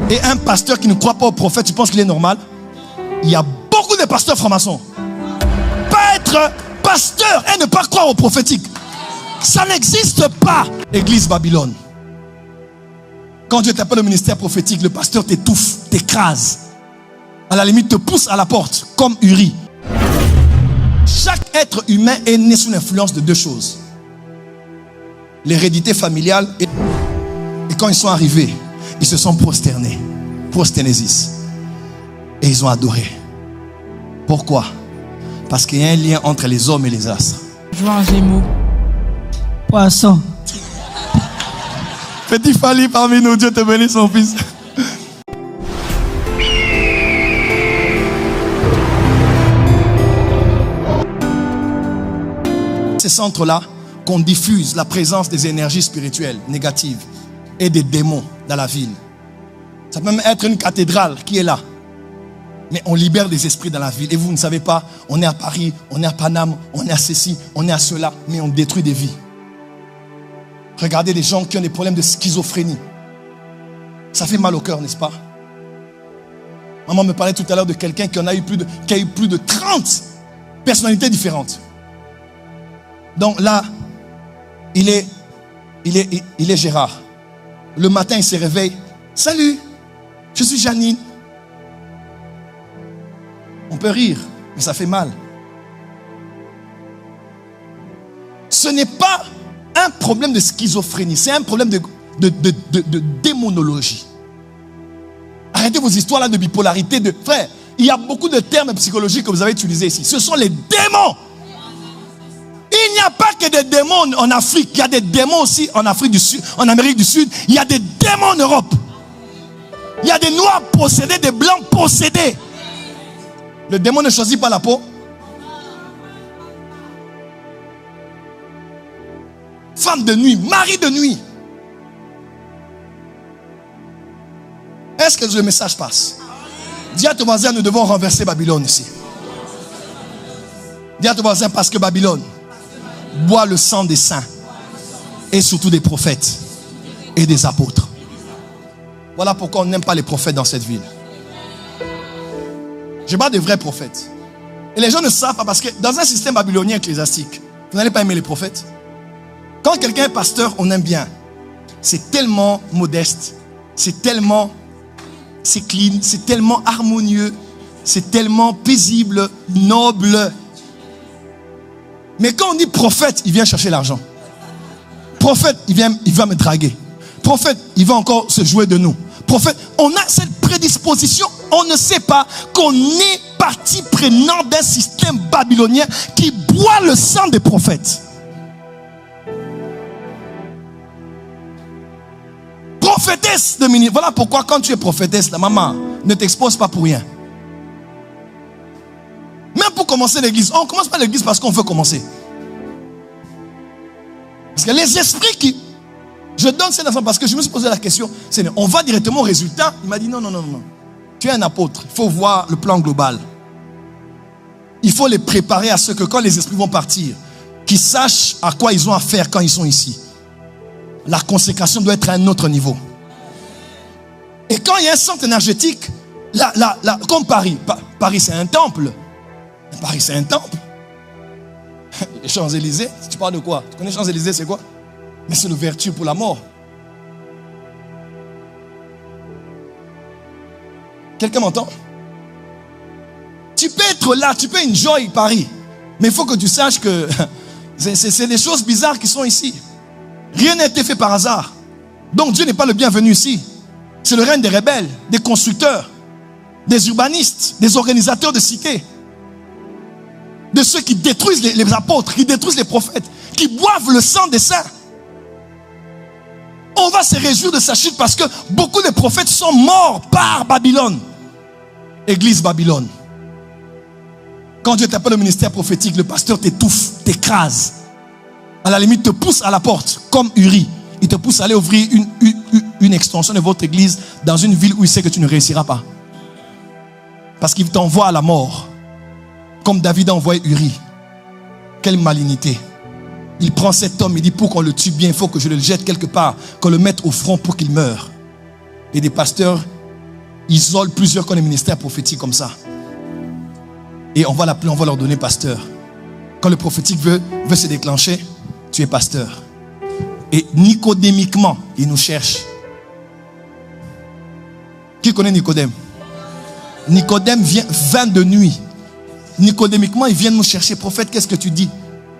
Et un pasteur qui ne croit pas au prophète, tu penses qu'il est normal? Il y a beaucoup de pasteurs francs-maçons. Pas être pasteur et ne pas croire au prophétique, ça n'existe pas. Église Babylone, quand Dieu t'appelle au ministère prophétique, le pasteur t'étouffe, t'écrase, à la limite te pousse à la porte comme Uri. Chaque être humain est né sous l'influence de deux choses: l'hérédité familiale et quand ils sont arrivés, ils se sont prosternés, prosténésis, et ils ont adoré. Pourquoi? Parce qu'il y a un lien entre les hommes et les astres. Joint Gémeaux. Poisson. Petit Fali parmi nous, Dieu te bénisse son fils. Ces centres-là qu'on diffuse la présence des énergies spirituelles négatives et des démons dans la ville. Ça peut même être une cathédrale qui est là. Mais on libère des esprits dans la ville. Et vous ne savez pas, on est à Paris, on est à Paname, on est à ceci, on est à cela, mais on détruit des vies. Regardez les gens qui ont des problèmes de schizophrénie. Ça fait mal au cœur, n'est-ce pas? Maman me parlait tout à l'heure de quelqu'un qui a eu plus de 30 personnalités différentes. Donc là, il est Gérard. Le matin, il se réveille. Salut, je suis Janine. On peut rire, mais ça fait mal. Ce n'est pas un problème de schizophrénie, c'est un problème de démonologie. Arrêtez vos histoires là de bipolarité. Frère, il y a beaucoup de termes psychologiques que vous avez utilisés ici. Ce sont les démons. Il n'y a pas que des démons en Afrique. Il y a des démons aussi en Afrique du Sud, en Amérique du Sud. Il y a des démons en Europe. Il y a des noirs possédés, des blancs possédés. Le démon ne choisit pas la peau. Femme de nuit, mari de nuit. Est-ce que le message passe? Dis à ton voisin, nous devons renverser Babylone ici. Dis à ton voisin, parce que Babylone boit le sang des saints et surtout des prophètes et des apôtres. Voilà pourquoi on n'aime pas les prophètes dans cette ville. Je bats des vrais prophètes. Et les gens ne savent pas parce que dans un système babylonien ecclésiastique, vous n'allez pas aimer les prophètes. Quand quelqu'un est pasteur, on aime bien. C'est tellement modeste, c'est clean, c'est tellement harmonieux, c'est tellement paisible, noble. Mais quand on dit prophète, il vient chercher l'argent. Prophète, il va me draguer. Prophète, il va encore se jouer de nous. Prophète, on a cette prédisposition, on ne sait pas qu'on est partie prenante d'un système babylonien qui boit le sang des prophètes. Prophétesse de ministre. Voilà pourquoi quand tu es prophétesse, la maman ne t'expose pas pour rien. Même pour commencer l'église, on ne commence pas l'église parce qu'on veut commencer. Parce que les esprits qui... Je donne cet exemple parce que je me suis posé la question, Seigneur, on va directement au résultat. Il m'a dit non. Tu es un apôtre, il faut voir le plan global. Il faut les préparer à ce que quand les esprits vont partir, qu'ils sachent à quoi ils ont affaire quand ils sont ici. La consécration doit être à un autre niveau. Et quand il y a un centre énergétique, comme Paris, Paris c'est un temple. Paris c'est un temple. Les Champs-Élysées, tu parles de quoi? Tu connais Champs-Élysées, c'est quoi? Mais c'est l'ouverture pour la mort. Quelqu'un m'entend? Tu peux être là, tu peux enjoy Paris. Mais il faut que tu saches que c'est des choses bizarres qui sont ici. Rien n'a été fait par hasard. Donc Dieu n'est pas le bienvenu ici. C'est le règne des rebelles, des constructeurs, des urbanistes, des organisateurs de cités. De ceux qui détruisent les apôtres, qui détruisent les prophètes, qui boivent le sang des saints. On va se réjouir de sa chute parce que beaucoup de prophètes sont morts par Babylone. Église Babylone. Quand Dieu t'appelle au ministère prophétique, le pasteur t'étouffe, t'écrase. À la limite te pousse à la porte, comme Uri. Il te pousse à aller ouvrir une extension de votre église dans une ville où il sait que tu ne réussiras pas. Parce qu'il t'envoie à la mort. Comme David a envoyé Uri. Quelle malignité. Il prend cet homme, il dit pour qu'on le tue bien, il faut que je le jette quelque part, qu'on le mette au front pour qu'il meure. Et des pasteurs isole plusieurs qui ont des ministères prophétiques comme ça. Et on va l'appeler, on va leur donner pasteur. Quand le prophétique veut se déclencher, tu es pasteur. Et nicodémiquement, il nous cherche. Qui connaît Nicodème? Nicodème vint de nuit. Nicodémiquement, ils viennent nous chercher. Prophète, qu'est-ce que tu dis?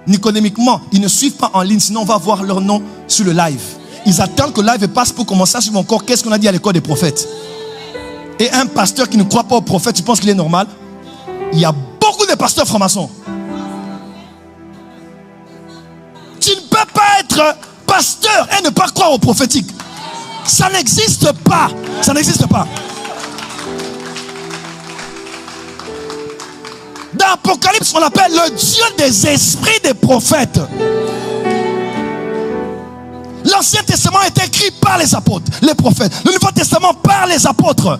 Nicodémiquement, ils ne suivent pas en ligne, sinon on va voir leur nom sur le live. Ils attendent que le live passe pour commencer à suivre encore qu'est-ce qu'on a dit à l'école des prophètes. Et un pasteur qui ne croit pas au prophète, tu penses qu'il est normal? Il y a beaucoup de pasteurs francs-maçons. Tu ne peux pas être pasteur et ne pas croire au prophétique. Ça n'existe pas. Ça n'existe pas. Dans l'Apocalypse, on appelle le Dieu des esprits des prophètes. L'Ancien Testament est écrit par les apôtres, les prophètes. Le Nouveau Testament par les apôtres.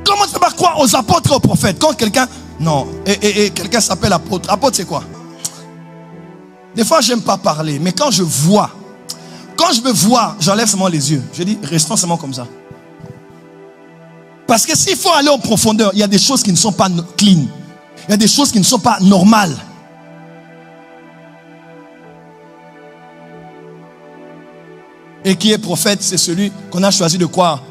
Comment tu vas croire aux apôtres et aux prophètes? Quand quelqu'un... Non, et quelqu'un s'appelle apôtre. Apôtre, c'est quoi? Des fois, j'aime pas parler, mais quand je me vois, j'enlève seulement les yeux. Je dis, restons seulement comme ça. Parce que s'il faut aller en profondeur, il y a des choses qui ne sont pas clean. Il y a des choses qui ne sont pas normales. Et qui est prophète, c'est celui qu'on a choisi de croire.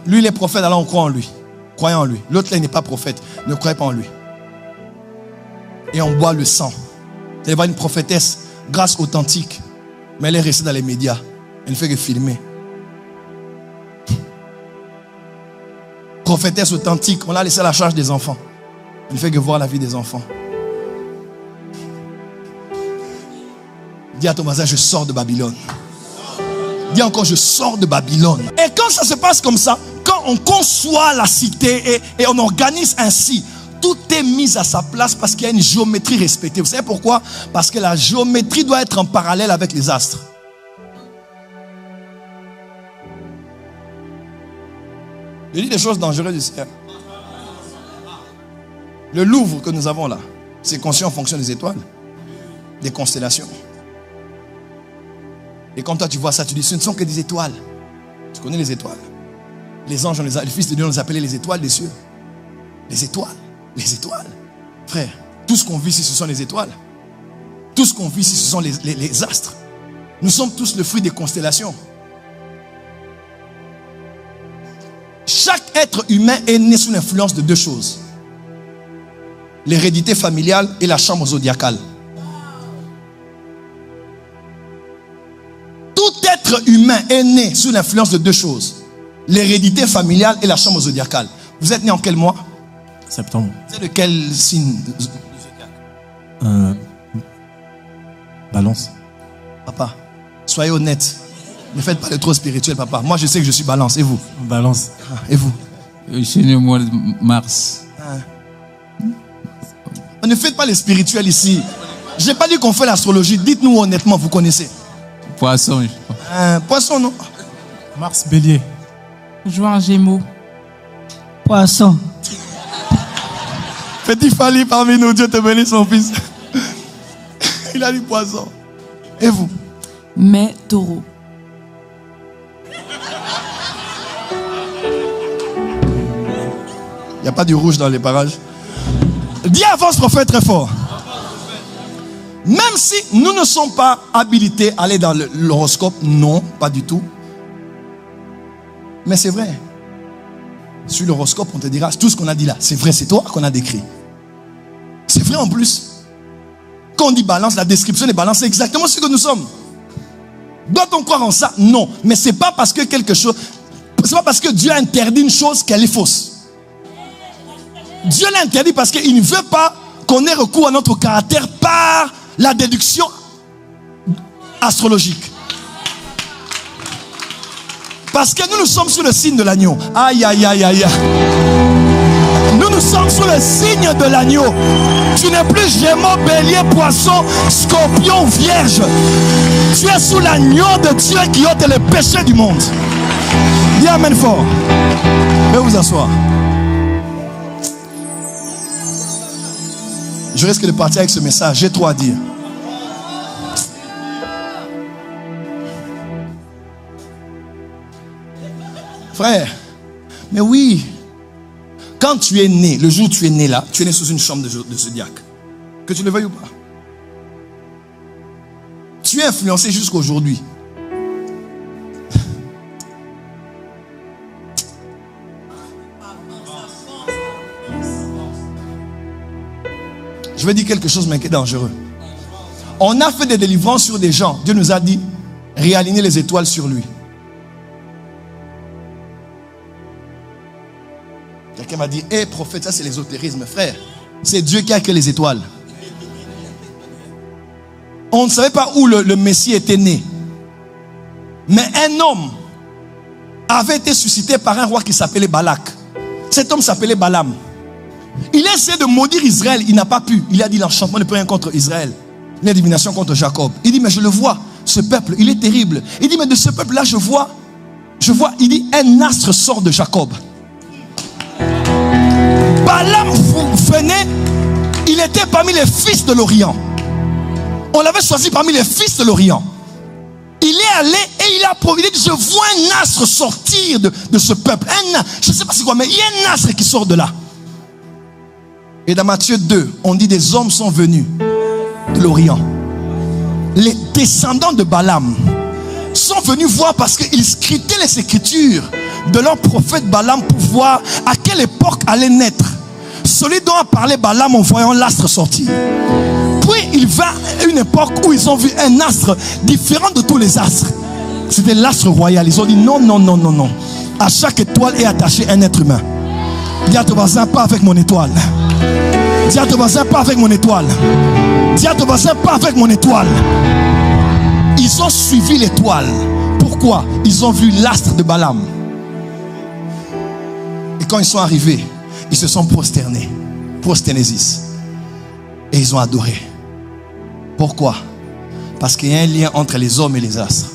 Lui, il est prophète, alors on croit en lui. Croyez en lui. L'autre là, il n'est pas prophète. Ne croyez pas en lui. Et on boit le sang. Vous allez voir une prophétesse, grâce authentique. Mais elle est restée dans les médias. Elle ne fait que filmer. Prophétesse authentique, on l'a laissé à la charge des enfants. Elle ne fait que voir la vie des enfants. Dis à ton voisin, je sors de Babylone. Dis encore, je sors de Babylone. Et quand ça se passe comme ça, quand on conçoit la cité et on organise ainsi, tout est mis à sa place parce qu'il y a une géométrie respectée. Vous savez pourquoi? Parce que la géométrie doit être en parallèle avec les astres. Je dis des choses dangereuses ici. Le Louvre que nous avons là, c'est conçu en fonction des étoiles, des constellations. Et quand toi tu vois ça, tu dis, ce ne sont que des étoiles. Tu connais les étoiles. Les anges, les fils de Dieu, on les appelait les étoiles des cieux. Les étoiles. Les étoiles. Frère, tout ce qu'on vit ici, ce sont les étoiles. Tout ce qu'on vit ici, ce sont les astres. Nous sommes tous le fruit des constellations. Chaque être humain est né sous l'influence de deux choses. L'hérédité familiale et la chambre zodiacale. Tout être humain est né sous l'influence de deux choses. L'hérédité familiale et la chambre zodiacale. Vous êtes né en quel mois? Septembre. Vous êtes de quel signe? Balance. Papa, soyez honnête. Ne faites pas le trop spirituel, papa. Moi, je sais que je suis balance. Et vous? Balance. Et vous? Je suis né au mois de mars. Ne faites pas les spirituels ici. Je n'ai pas dit qu'on fait l'astrologie. Dites-nous honnêtement, vous connaissez. Poisson, je crois. Poisson, non? Mars, bélier. Juin, Gémeaux. Poisson. Petit Fali parmi nous, Dieu te bénisse, mon fils. Il a dit poisson. Et vous? Mai, Taureau. Il n'y a pas du rouge dans les parages. Dis avant ce prophète très fort. Même si nous ne sommes pas habilités à aller dans l'horoscope, non, pas du tout. Mais c'est vrai. Sur l'horoscope, on te dira, tout ce qu'on a dit là, c'est vrai, c'est toi qu'on a décrit. C'est vrai en plus. Quand on dit balance, la description des balances, c'est exactement ce que nous sommes. Doit-on croire en ça? Non. Mais c'est pas parce que quelque chose, c'est pas parce que Dieu a interdit une chose qu'elle est fausse. Dieu l'a interdit parce qu'il ne veut pas qu'on ait recours à notre caractère par la déduction astrologique. Parce que nous sommes sous le signe de l'agneau. Aïe, aïe, aïe, aïe. Nous sommes sous le signe de l'agneau. Tu n'es plus Gémeaux, Bélier, Poisson, Scorpion, Vierge. Tu es sous l'agneau de Dieu qui ôte les péchés du monde. Dis amen fort. Veuillez vous asseoir. Je risque de partir avec ce message. J'ai trop à dire. Frère, Mais oui, quand tu es né, le jour où tu es né là, tu es né sous une chambre de zodiaque. Que tu le veuilles ou pas. Tu es influencé jusqu'à aujourd'hui. Je vais dire quelque chose mais qui est dangereux. On a fait des délivrances sur des gens. Dieu nous a dit, réaligner les étoiles sur lui. Quelqu'un m'a dit, hé prophète, ça c'est l'ésotérisme, frère. C'est Dieu qui a créé les étoiles. On ne savait pas où le Messie était né. Mais un homme avait été suscité par un roi qui s'appelait Balak. Cet homme s'appelait Balaam. Il a essayé de maudire Israël, il n'a pas pu. Il a dit l'enchantement ne peut rien contre Israël. La divination contre Jacob. Il dit mais je le vois, ce peuple, il est terrible. Il dit mais de ce peuple-là je vois, il dit un astre sort de Jacob. Balaam venait, il était parmi les fils de l'Orient. On l'avait choisi parmi les fils de l'Orient. Il est allé et il a providé. Je vois un astre sortir de ce peuple. Je ne sais pas c'est quoi, mais il y a un astre qui sort de là. Et dans Matthieu 2, on dit des hommes sont venus de l'Orient. Les descendants de Balaam sont venus voir parce qu'ils scrutaient les écritures de leur prophète Balaam pour voir à quelle époque allait naître celui dont a parlé Balaam en voyant l'astre sortir. Puis il va à une époque où ils ont vu un astre différent de tous les astres. C'était l'astre royal. Ils ont dit non, non, non, non, non. À chaque étoile est attaché un être humain. Dis à ton voisin, pas avec mon étoile. Dis à ton voisin, pas avec mon étoile. Dis à ton voisin, pas avec mon étoile. Ils ont suivi l'étoile. Pourquoi? Ils ont vu l'astre de Balaam. Et quand ils sont arrivés, ils se sont prosternés. Prosténésis. Et ils ont adoré. Pourquoi? Parce qu'il y a un lien entre les hommes et les astres.